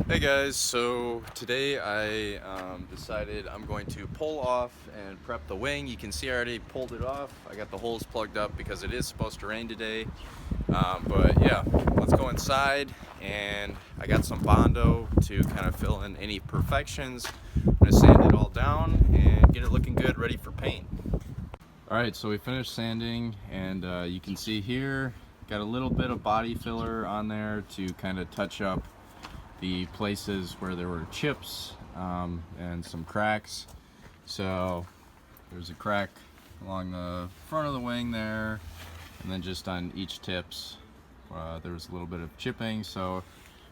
Hey guys, so today I decided I'm going to pull off and prep the wing. You can see I already pulled it off. I got the holes plugged up because it is supposed to rain today. But yeah, let's go inside, and I got some Bondo to kind of fill in any imperfections. I'm going to sand it all down and get it looking good, ready for paint. Alright, so we finished sanding, and you can see here, got a little bit of body filler on there to kind of touch up the places where there were chips and some cracks. So there's a crack along the front of the wing there, and then just on each tips there was a little bit of chipping. So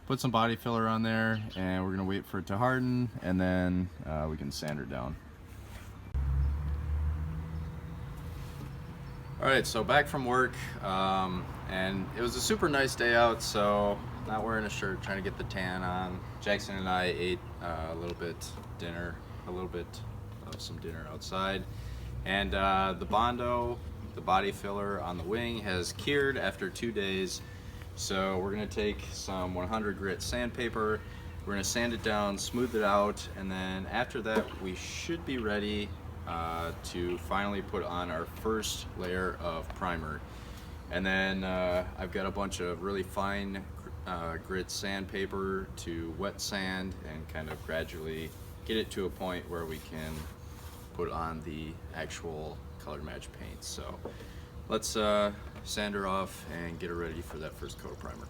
put some body filler on there, and we're gonna wait for it to harden, and then we can sand her down. Alright, so back from work, and it was a super nice day out, so not wearing a shirt, trying to get the tan on. Jackson and I ate a little bit of some dinner outside, and the Bondo, the body filler on the wing, has cured after 2 days. So we're gonna take some 100 grit sandpaper, we're gonna sand it down, smooth it out, and then after that we should be ready to finally put on our first layer of primer. And then I've got a bunch of really fine grit sandpaper to wet sand and kind of gradually get it to a point where we can put on the actual color match paint. So let's sand her off and get her ready for that first coat of primer.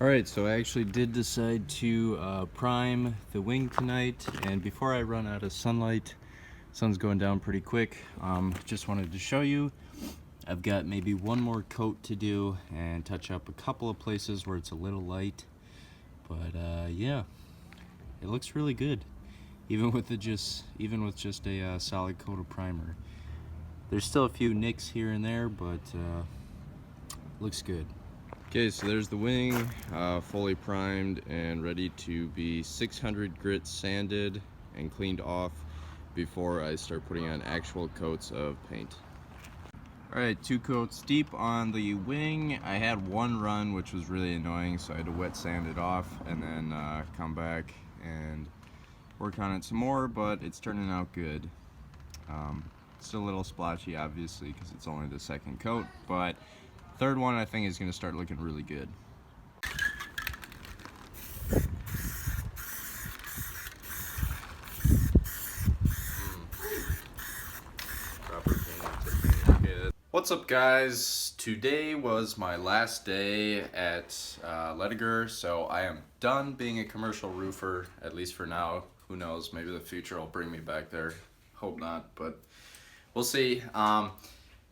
Alright, so I actually did decide to prime the wing tonight, and before I run out of sunlight, sun's going down pretty quick, just wanted to show you I've got maybe one more coat to do and touch up a couple of places where it's a little light, but yeah, it looks really good even with just a solid coat of primer. There's still a few nicks here and there, but looks good. Okay, so there's the wing, fully primed and ready to be 600 grit sanded and cleaned off before I start putting on actual coats of paint. Alright, 2 coats deep on the wing. I had one run, which was really annoying, so I had to wet sand it off and then come back and work on it some more, but it's turning out good. Still a little splotchy, obviously, because it's only the second coat, but third one I think is going to start looking really good. What's up, guys? Today was my last day at Lediger, so I am done being a commercial roofer, at least for now. Who knows, maybe the future will bring me back there. Hope not, but we'll see.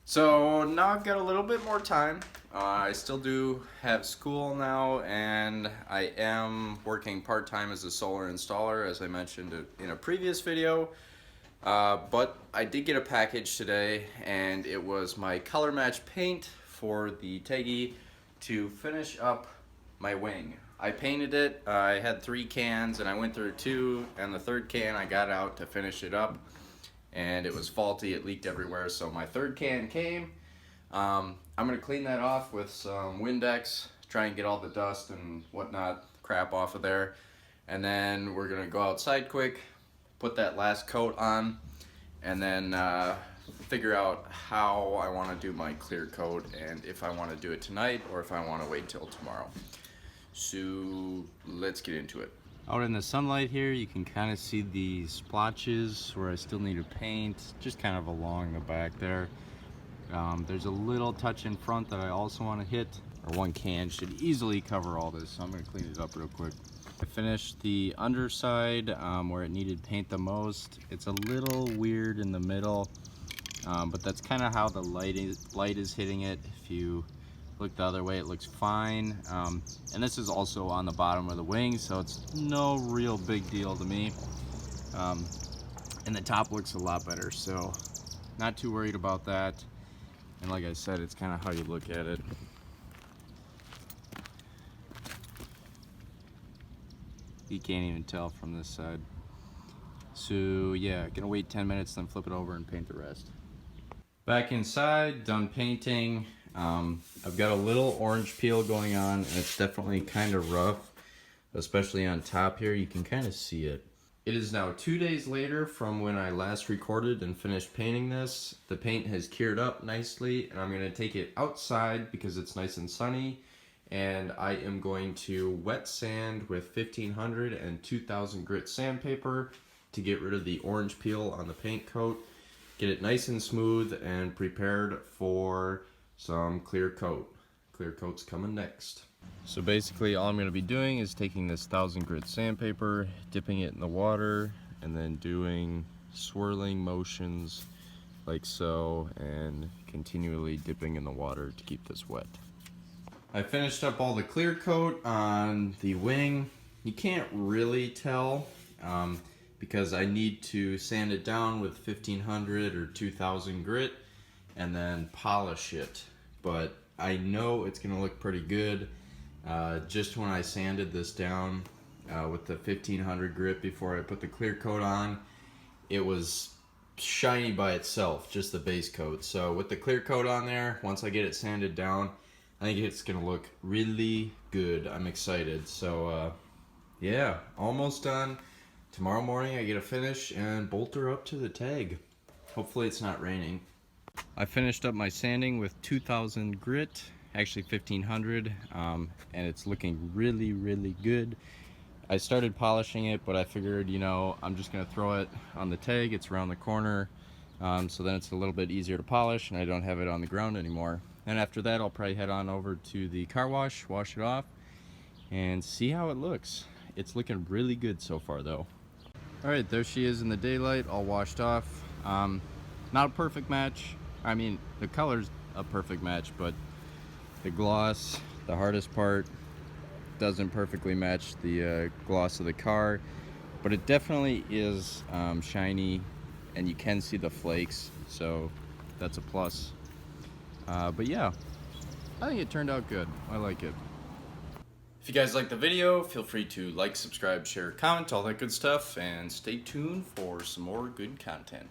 So now I've got a little bit more time. I still do have school now, and I am working part-time as a solar installer, as I mentioned in a previous video. But I did get a package today, and it was my color match paint for the Integra to finish up my wing. I painted it. I had 3 cans, and I went through 2, and the 3rd can I got out to finish it up, and it was faulty. It leaked everywhere, so my 3rd can came. I'm gonna clean that off with some Windex, try and get all the dust and whatnot crap off of there, and then we're gonna go outside quick, put that last coat on, and then figure out how I want to do my clear coat, and if I want to do it tonight or if I want to wait till tomorrow. So let's get into it. Out in the sunlight here, you can kind of see the splotches where I still need to paint, just kind of along the back there. There's a little touch in front that I also want to hit, or 1 can should easily cover all this, so I'm going to clean it up real quick. I finished the underside where it needed paint the most. It's a little weird in the middle, but that's kind of how the light is hitting it. If you look the other way, it looks fine. And this is also on the bottom of the wing, so it's no real big deal to me. And the top looks a lot better, so not too worried about that. And like I said, it's kind of how you look at it. You can't even tell from this side. So yeah, gonna wait 10 minutes, then flip it over and paint the rest. Back inside, done painting. I've got a little orange peel going on, and it's definitely kind of rough, especially on top here. You can kind of see it. It is now 2 days later from when I last recorded and finished painting this. The paint has cured up nicely, and I'm going to take it outside because it's nice and sunny, and I am going to wet sand with 1500 and 2000 grit sandpaper to get rid of the orange peel on the paint coat, get it nice and smooth and prepared for some clear coat. Clear coat's coming next. So basically all I'm going to be doing is taking this 1000 grit sandpaper, dipping it in the water, and then doing swirling motions like so, and continually dipping in the water to keep this wet. I finished up all the clear coat on the wing. You can't really tell because I need to sand it down with 1500 or 2000 grit and then polish it. But I know it's going to look pretty good. Just when I sanded this down with the 1500 grit before I put the clear coat on, it was shiny by itself, just the base coat. So with the clear coat on there, once I get it sanded down, I think it's gonna look really good. I'm excited. So yeah, almost done. Tomorrow morning I get a finish and bolt her up to the tag. Hopefully it's not raining. I finished up my sanding with 2000 grit, actually 1500, and it's looking really, really good. I started polishing it, but I figured, you know, I'm just gonna throw it on the tag. It's around the corner, so then it's a little bit easier to polish and I don't have it on the ground anymore. And after that, I'll probably head on over to the car wash it off, and see how it looks. It's looking really good so far though. All right, there she is in the daylight, all washed off. Not a perfect match. I mean, the color's a perfect match, but the gloss, the hardest part, doesn't perfectly match the gloss of the car, but it definitely is shiny, and you can see the flakes, so that's a plus. But yeah, I think it turned out good. I like it. If you guys like the video, feel free to like, subscribe, share, comment, all that good stuff, and stay tuned for some more good content.